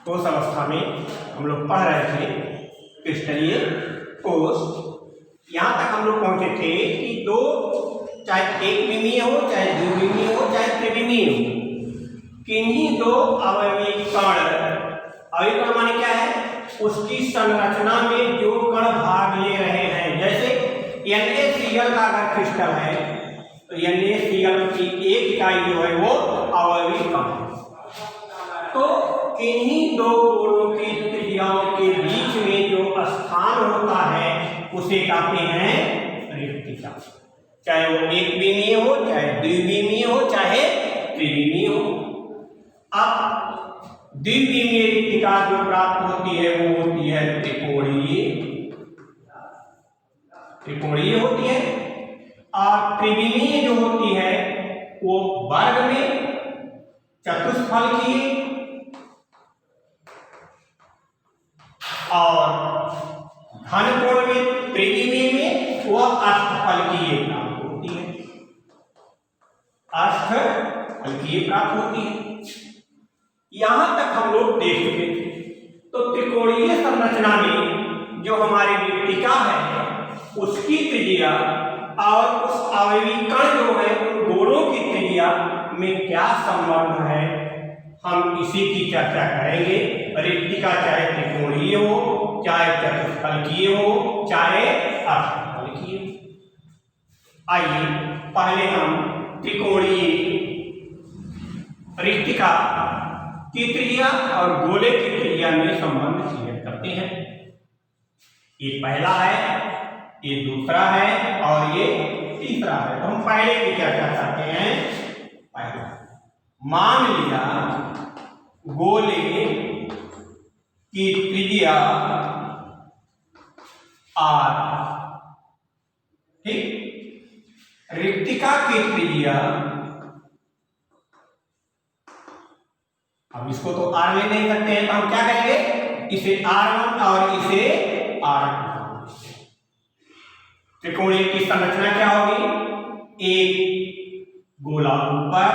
तो उस अवस्था में हम लोग पढ़ रहे थे क्रिस्टलीय कोश। यहाँ तक हम लोग पहुँचे थे कि दो, चाहे एक विमीय हो, चाहे द्विविमीय हो, चाहे त्रिविमीय हो, किन्हीं दो अवयवी कण, अवयवी कण माने क्या है, उसकी संरचना में जो कण भाग ले रहे हैं। जैसे NaCl का अगर क्रिस्टल है तो NaCl की एक इकाई जो है वो अवयवी कण है। तो किन्हीं दो गोलों की त्रिज्याओं के बीच में जो स्थान होता है उसे कहते हैं रिक्तिका। चाहे वो एक विमीय हो, चाहे द्विविमीय हो, चाहे त्रिविमीय हो। अब द्विविमीय रिक्तिका जो प्राप्त होती है वो होती है त्रिकोणीय, त्रिकोणीय होती है। और त्रिविमीय जो होती है वो वर्ग में चतुष्फलकीय और घनकोण में त्रिविमीय में वह अष्टफलकीय प्राप्त होती है, अष्टफलकीय प्राप्त होती है। यहां तक हम लोग देख चुके थे। तो त्रिकोणीय संरचना में जो हमारी रिक्तिका है उसकी त्रिज्या और उस अवयवी कण जो है उन गोलों की त्रिज्या में क्या संबंध है, हम इसी की चर्चा करेंगे। रिक्तिका चाहे त्रिकोणीय हो, चाहे चतुष्फलकीय हो, चाहे अष्टफलकीय हो। आइए पहले हम त्रिकोणीय रिक्तिका की त्रिज्या और गोले की त्रिज्या में संबंध क्लियर करते हैं। ये पहला है, ये दूसरा है और ये तीसरा है। तो हम पहले की चर्चा करते हैं। पहला, मान लिया गोले की त्रिज्या r, ठीक, रिक्तिका की त्रिज्या, अब इसको तो r ले नहीं सकते हैं तो हम क्या करेंगे, इसे r1 और इसे r2। त्रिकोणीय की संरचना क्या होगी, एक गोला ऊपर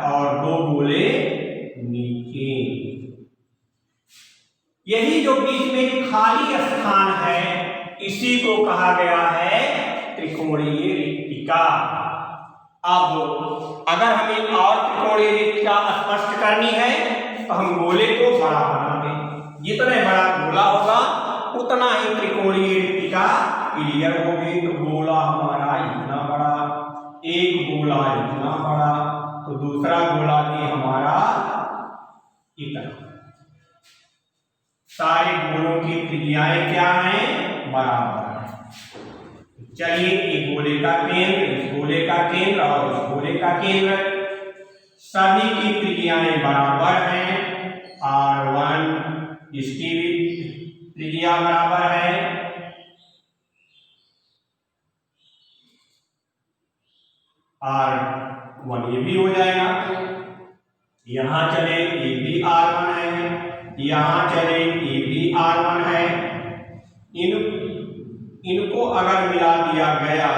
और दो गोले नीचे। यही जो बीच में खाली स्थान है इसी को कहा गया है त्रिकोणीय रिक्तिका। अब अगर हमें और त्रिकोणीय रिक्तिका स्पष्ट करनी है तो हम गोले को बड़ा बना दें। जितना बड़ा गोला होगा उतना ही त्रिकोणीय रिक्तिका क्लियर होगी। तो गोला हमारा इतना बड़ा, एक गोला इतना बड़ा, तो दूसरा गोला भी हमारा इतना। सारे गोलों की त्रिज्याएं क्या हैं, बराबर हैं। चलिए एक गोले का केंद्र, इस गोले का केंद्र और इस गोले का केंद्र, सभी की त्रिज्याएं बराबर हैं। r1 इसकी भी त्रिज्या बराबर है, r1 ये भी हो जाएगा। यहां चले ये भी r1 है, यहां चले ये भी r1 है। इनको अगर मिला दिया गया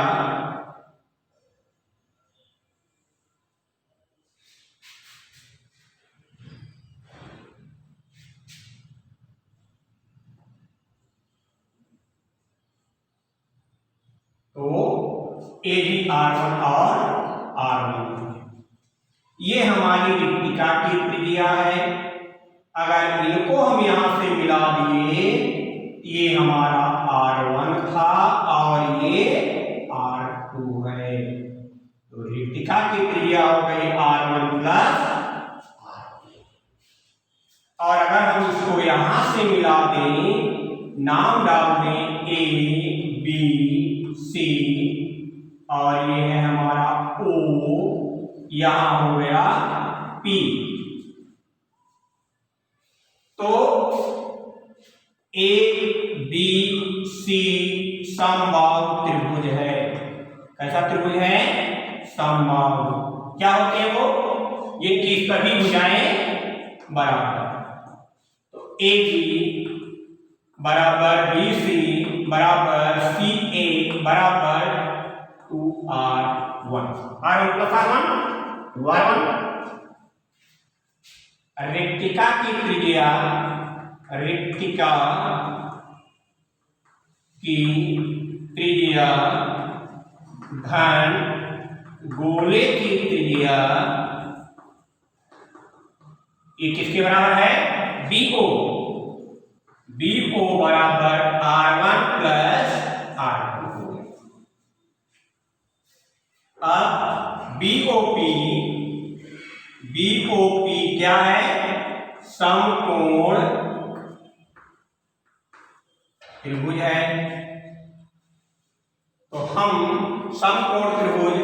तो ये भी r1 और r1 ये हमारी रिक्तिका की त्रिज्या है। अगर इनको हम यहां से मिला दिए, ये हमारा r1 था और ये r2 है, तो रिक्तिका की त्रिज्या हो गई r1 प्लस r2। और अगर हम इसको यहां से मिला दें, नाम डाल दें a b c और ये है हमारा o, यहां हो गया p, तो ए बी सी समबाहु त्रिभुज है। कैसा त्रिभुज है, समबाहु। क्या होते हैं वो, ये की सभी भुजाएं बराबर। तो ए बी बराबर बी सी बराबर सी ए बराबर 2r1, r1 plus r1 r1। रिक्तिका की त्रिज्या रिक्तिका की त्रिज्या धन गोले की त्रिज्या ये किसके बराबर है? BO। BO बराबर R1 प्लस R2। अब BOP क्या है? समकोण त्रिभुज है। तो हम समकोण त्रिभुज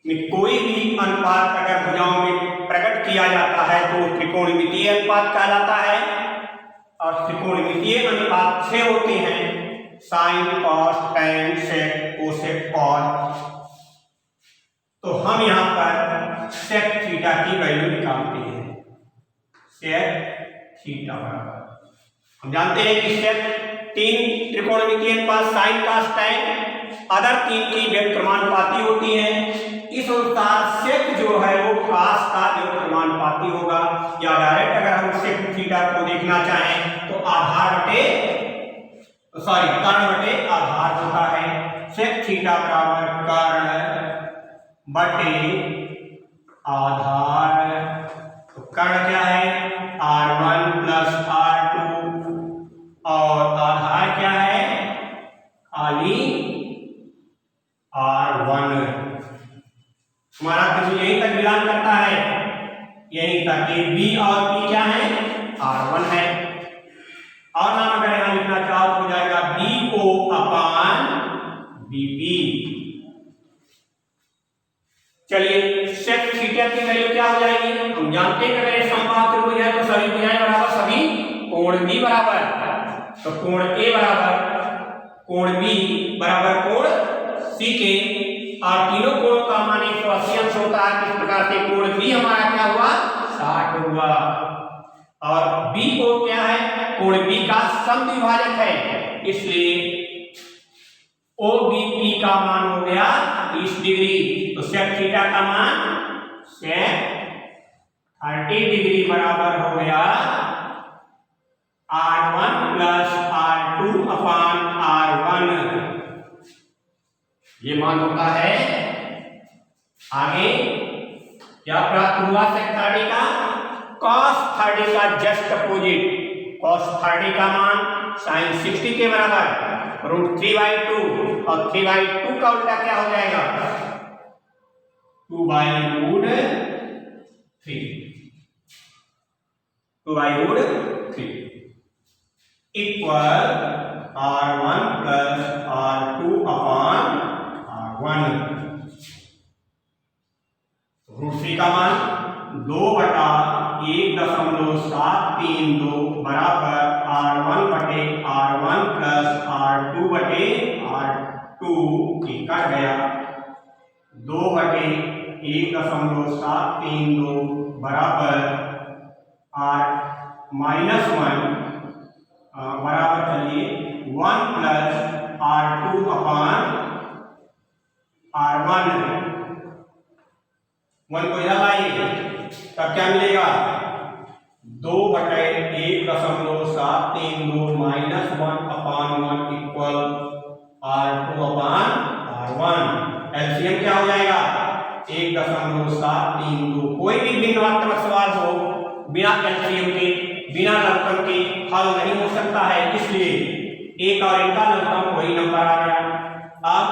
में कोई भी अनुपात अगर भुजाओं में प्रकट किया जाता है तो त्रिकोणमितीय अनुपात कहलाता है। और त्रिकोणमितीय अनुपात 6 होते हैं, साइन, कॉस, टैन, सेक, कोसेक, कॉस। तो हम यहाँ पर सेक थीटा की वैल्यू निकालते हैं। सेक थीटा बराबर, हम जानते हैं कि सेक 3 त्रिकोणमितीय अनुपात साइन, कॉस, टैन अदर 3 की व्युत्क्रमानुपाती होती है। इस अनुसार सेक जो है वो कॉस का व्युत्क्रमानुपाती होगा। या डायरेक्ट अगर हम सेक थीटा को देखना चाहें तो कर्ण बटे आधार होता है। सेक थीटा बराबर कर्ण बटे आधार। तो कर्ण क्या है? R1 प्लस R2 और आधार क्या है? खाली R1। हमारा त्रिभुज यहीं तक मिलान करता है, यहीं तक। ये B और P क्या है? R1 है। और नाम अगर यहां लिखना चाहो तो हो जाएगा BO अपान BP। चलिए सेक थीटा की वैल्यू क्या हो जाएगी? हम जानते हैं कि अगर ये समबाहु त्रिभुज है तो सभी भुजाएं बराबर, सभी कोण भी बराबर। तो कोण A बराबर कोण B बराबर कोण C के, और तीनों कोणों का मान 180 अंश होता है। इस प्रकार से कोण B हमारा क्या हुआ? 60 हुआ। और BO क्या है? कोण B का समद्विभाजक है, इसलिए OBP का मान हो गया 30 डिग्री। तो सेक थीटा का मान सेक 30 डिग्री बराबर हो गया R1 प्लस R2 अपान R1। ये मान होता है। आगे क्या प्राप्त हुआ सेक 30 का? cos 30 का जस्ट अपोजिट। cos 30 का मान sin 60 के बराबर √3/2, और 3/2 का उल्टा क्या हो जाएगा? 2/√3। 2/√3 इक्वल R1 प्लस R2 अपान R1। √3 का मान 2/1.732 बराबर R1 बटे R1 प्लस R2 बटे R2 की कट गया। 2/1.732 बराबर R-1 बराबर चलिए 1 प्लस R2 अपान R1। 1 को इधर लाइए तब क्या मिलेगा? 2/1.732 माइनस 1 अपान 1 इक्वल R2 अपान R1। एलसीएम क्या हो जाएगा? 1.732। कोई भी भिन्नात्मक सवाल हो बिना एलसीएम के, बिना लघुगणक के हल नहीं हो सकता है, इसलिए एक और इनका लघुगणक वही नंबर आ गया। अब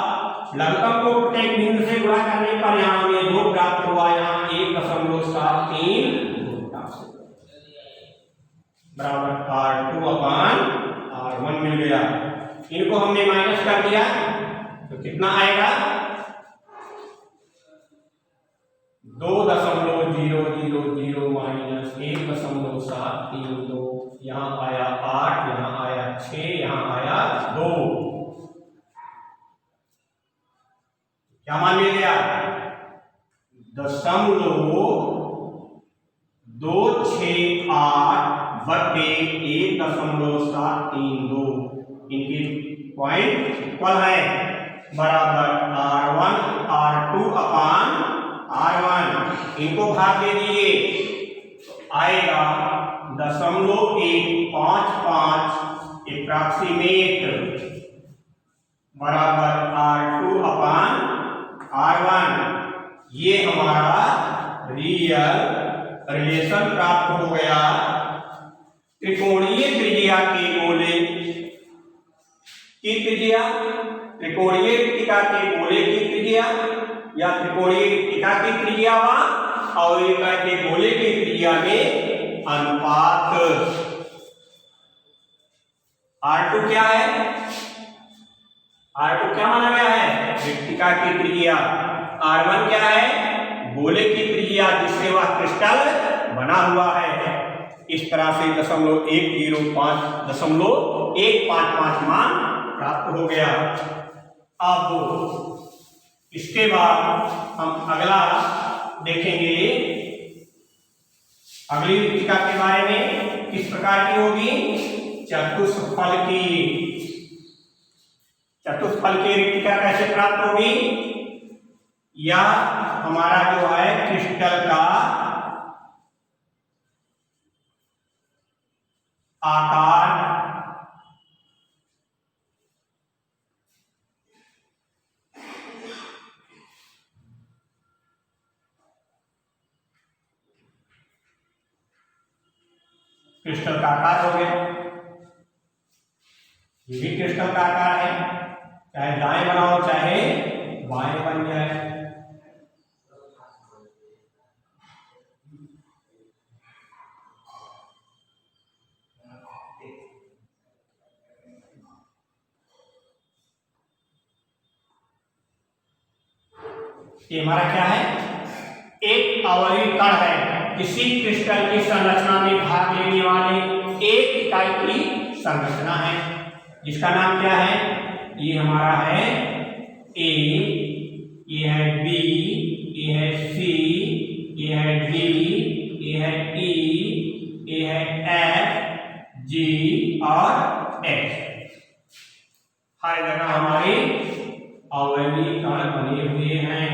लघुगणक को प्रत्येक बिंदु से गुणा करने पर यहाँ हमें 2 प्राप्त हुआ। यहाँ 1.732 बराबर R2 अपान R1 मिल गया। इनको हमने माइनस कर दिया तो कितना आएगा? 2.000 माइनस 1.732। यहाँ आया 8, यहाँ आया 6, यहाँ आया 2। क्या मान मिल गया? 0.268 बटे 1.732। इनकी पॉइंट इक्वल है बराबर R1 R2 अपान R1। इनको भाग दे दिए तो आएगा 0.15 एप्रोक्सीमेट बराबर R2 अपान R1। ये हमारा रियल रिलेशन प्राप्त हो गया त्रिकोणीय त्रिज्या के गोले की त्रिज्या, त्रिकोणीय रिक्तिका के गोले की त्रिज्या या त्रिकोणीय रिक्तिका की त्रिज्या व अवयविका के गोले की त्रिज्या में अनुपात। R2 क्या है? R2 क्या माना गया है? रिक्तिका की त्रिज्या। R1 क्या है? गोले की त्रिज्या जिससे वह क्रिस्टल बना हुआ है। इस तरह से 0.105 मान प्राप्त हो गया। अब इसके बाद हम अगला देखेंगे, अगली रिक्तिका के बारे में किस प्रकार की होगी? चतुष्फल की। चतुष्फल की रिक्तिका कैसे प्राप्त होगी? या हमारा जो है क्रिस्टल का आकार क्रिस्टल का आकार हो गया। ये भी क्रिस्टल का आकार है, चाहे दाएं बनाओ चाहे बाएं बन जाए। ये हमारा क्या है? एक अवयवी कण है। किसी क्रिस्टल की संरचना में भाग लेने वाले एक इकाई की संरचना है, जिसका नाम क्या है? ये हमारा है ए, ये है बी, ये है सी, ये है डी, ये है ई, ये है एफ, जी और एच। हर जगह हमारे अवयवी कण बने हुए हैं।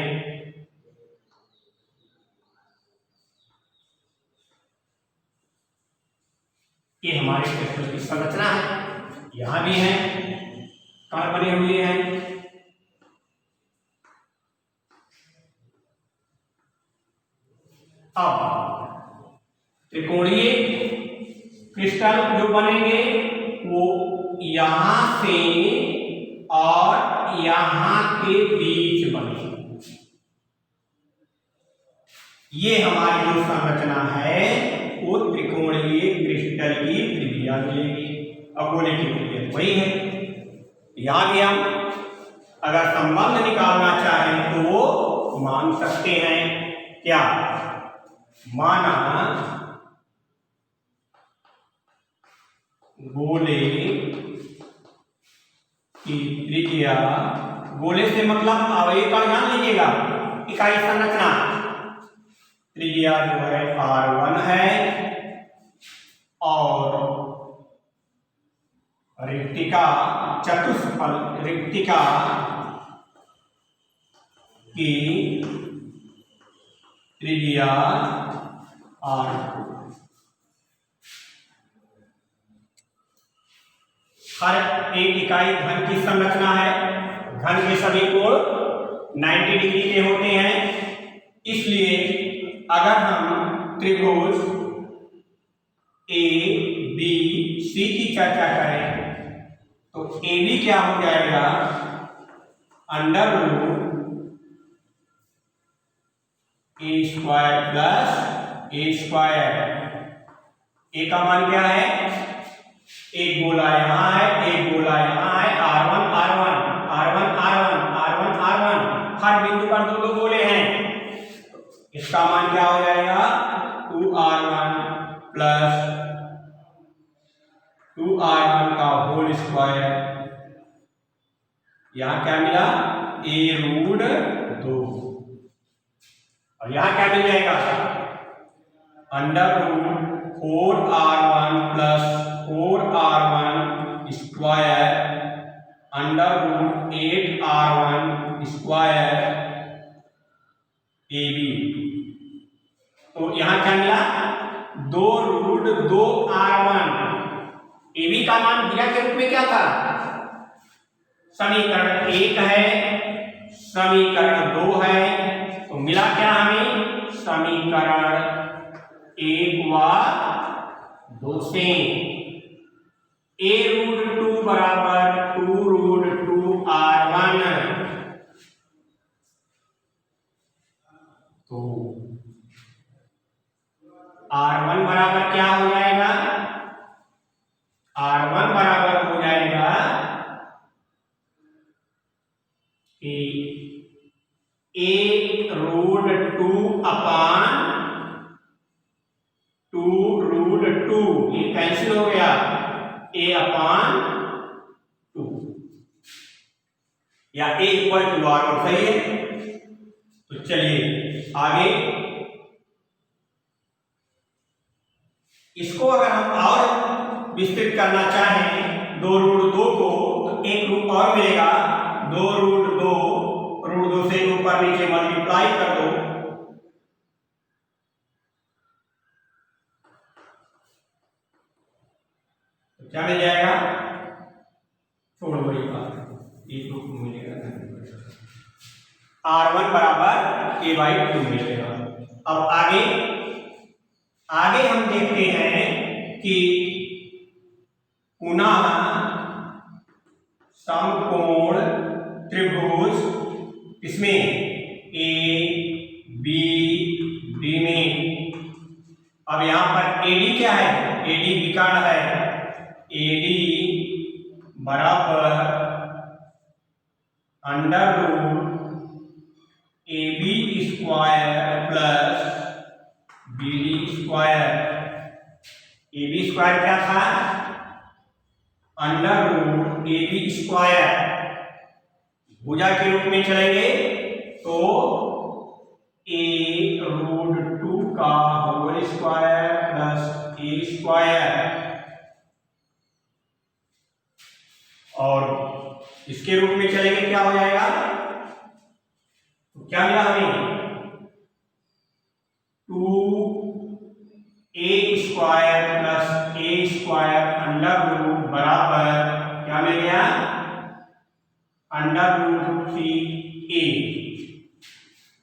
ये हमारे क्रिस्टल की संरचना है। यहां भी है, कण बने हुए हैं। अब त्रिकोणीय क्रिस्टल जो बनेंगे वो यहां से और यहां के बीच बनेंगे। ये हमारी जो संरचना है वो त्रिकोणीय क्रिस्टल की त्रिज्या मिलेगी। अब गोले की त्रिज्या वही है। यहां भी हम अगर संबंध निकालना चाहें तो वो मान सकते हैं। क्या? माना गोले की त्रिज्या, गोले से मतलब अवयवी कण जान लीजिएगा, इकाई संरचना। त्रिज्या जो है R1 है और रिक्तिका, चतुष्फल रिक्तिका की त्रिज्या R2। हर एक इकाई घन की संरचना है। घन के सभी कोण 90 डिग्री के होते हैं। इसलिए अगर हम त्रिभुज ए बी सी की चर्चा करें तो ए बी क्या हो जाएगा? अंडर रूट ए स्क्वायर प्लस ए स्क्वायर। ए का मान क्या है? एक गोला यहां है, एक गोला यहां है। R1 R1 R1 R1 R1 R1, हर बिंदु पर दो दो गोले हैं। इसका मान क्या हो जाएगा? 2R1 प्लस 2R1 का होल स्क्वायर। यहां क्या मिला? a√2। और यहां क्या मिल जाएगा? Under root 4R1 plus 4R1 square under root 8R1 square AB। तो यहां क्या मिला? 2√2R1 ए बी का मान भुजा के रूप में क्या था, समीकरण 1 है, समीकरण 2 है, तो मिला क्या हमें, समीकरण 1 व 2 से a रूट 2 बराबर 2 रूट 2 r1, तो r1 बराबर क्या हो जाएगा, r1 बराबर हो जाएगा कि a रूट 2 अपान 2 रूट 2, ये कैंसिल हो गया, a अपान 2 या a इक्वल टू r1, सही है। तो चलिए आगे, इसको अगर हम और विस्तृत करना चाहें 2 रूट 2 को, तो एक रूप और मिलेगा, 2 रूट 2 से ऊपर नीचे मल्टीप्लाई कर दो, तो क्या मिल जाएगा, छोड़ बड़ी बात, एक रूप मिलेगा, r1 बराबर a/2 मिलेगा। अब आगे हम देखते हैं कि पुनः समकोण त्रिभुज इसमें ए बी डी में, अब यहां पर एडी क्या है, एडी विकर्ण है, एडी बराबर under root A B square plus B D square. A B square क्या था, under root A B square, भुजा के रूप में चलेंगे तो ए रूट 2 का होल स्क्वायर प्लस ए स्क्वायर, और इसके रूप में चलेंगे क्या हो जाएगा, तो क्या मिला हमें, 2a स्क्वायर प्लस ए स्क्वायर अंडर रूट बराबर क्या मिल गया, under root 3a,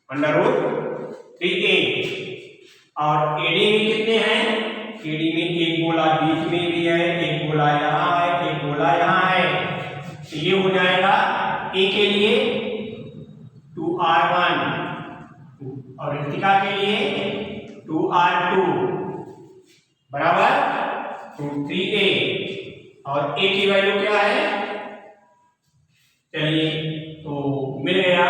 under root 3a। और एडी में कितने हैं, एडी में एक गोला बीच में भी है, एक गोला यहाँ है, एक गोला यहाँ है, तो ये हो जाएगा ए के लिए 2r1 और ऋतिका के लिए 2r2 बराबर 3a, और a की वैल्यू क्या है, चलिए तो मिल गया,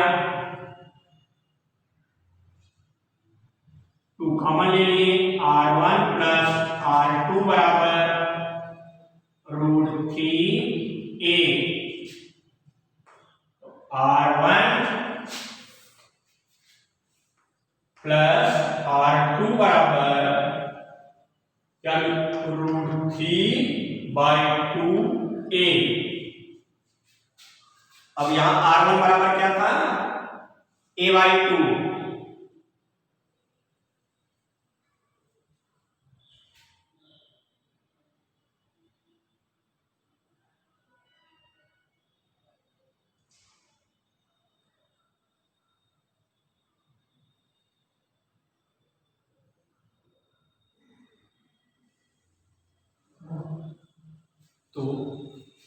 2 कॉमन ले लिए, r1 प्लस r2 बराबर root 3a, r1 plus r2 बराबर क्या, रूट 3/2a। अब यहां r1 बराबर क्या था, a/2, तो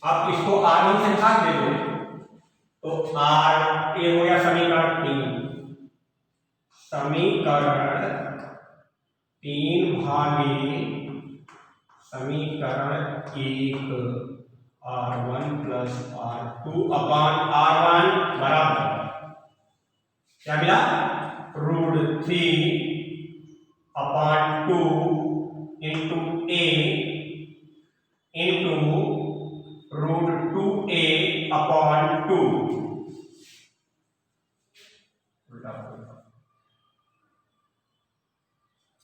आप इसको r1 से भाग दे दो, तो r ये हो गया समीकरण 3, समीकरण 3 भागे समीकरण 1 r1 प्लस r2 अपान r1 बराबर क्या मिला, root 3 upon 2 into a into root 2a upon 2,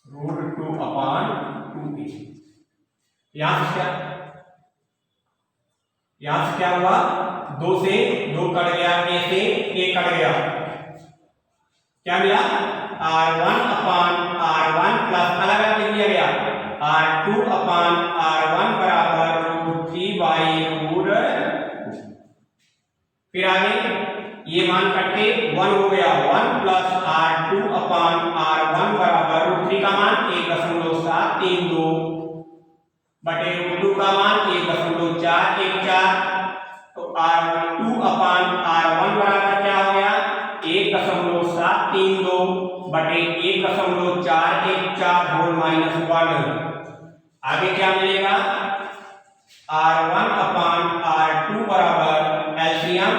root 2 upon 2a। यहां से क्या हुआ, 2 से 2 कट गया, a से a कट गया, क्या मिला, r1 अपान r1 प्लस अलग अलग लिख दिया गया, r2 अपान r1 बराबर 3/√2। फिर आगे ये मान कटे 1 हो गया, 1 प्लस R2 अपान R1 बराबर √3 का मान 1.732 बटे √2 का मान 1.414। तो R2 अपान R1 बराबर क्या हो गया, 1.732 बटे 1.414 होल -1। आगे क्या मिलेगा, R1 अपान R2 बराबर एलसीएम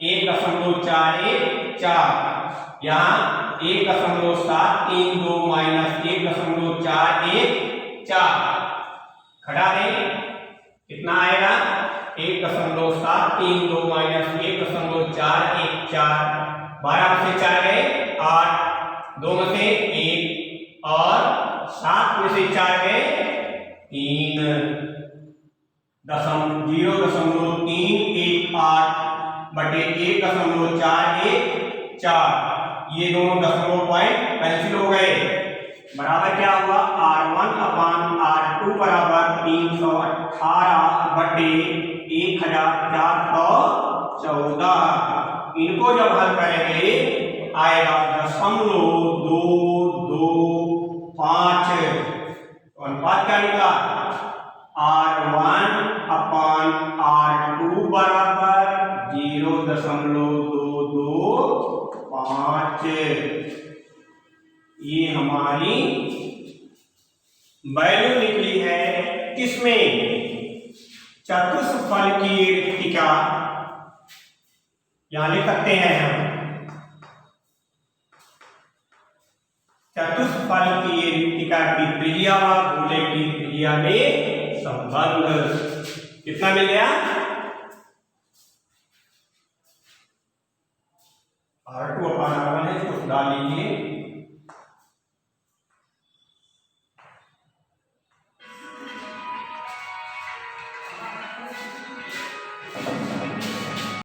1.414, यहाँ 1.732 माइनस 1.414 घटा दें, कितना आएगा, 1.732 माइनस 1.414, 12 में से 4 गए 8, 2 में से 1 और 7 में से 4 गए 3, 0.318 बटे 1.414। ये दोनों दशमलव पॉइंट कैंसिल हो गए, बराबर क्या हुआ, R1 अपान R2 बराबर 318 बटे 1414। इनको जब हल करेंगे आएगा 0.225। अनुपात क्या निकला, R1 अपान R2 बराबर 0.225। ये हमारी वैल्यू निकली है किसमें, चतुष्फल की रिक्तिका। यहां लिख सकते हैं हम, चतुष्फल की रिक्तिका की त्रिज्या व गोले की त्रिज्या में संबंध। कितना मिल गया, R2 अपान R1 है, इसको डाल लीजिए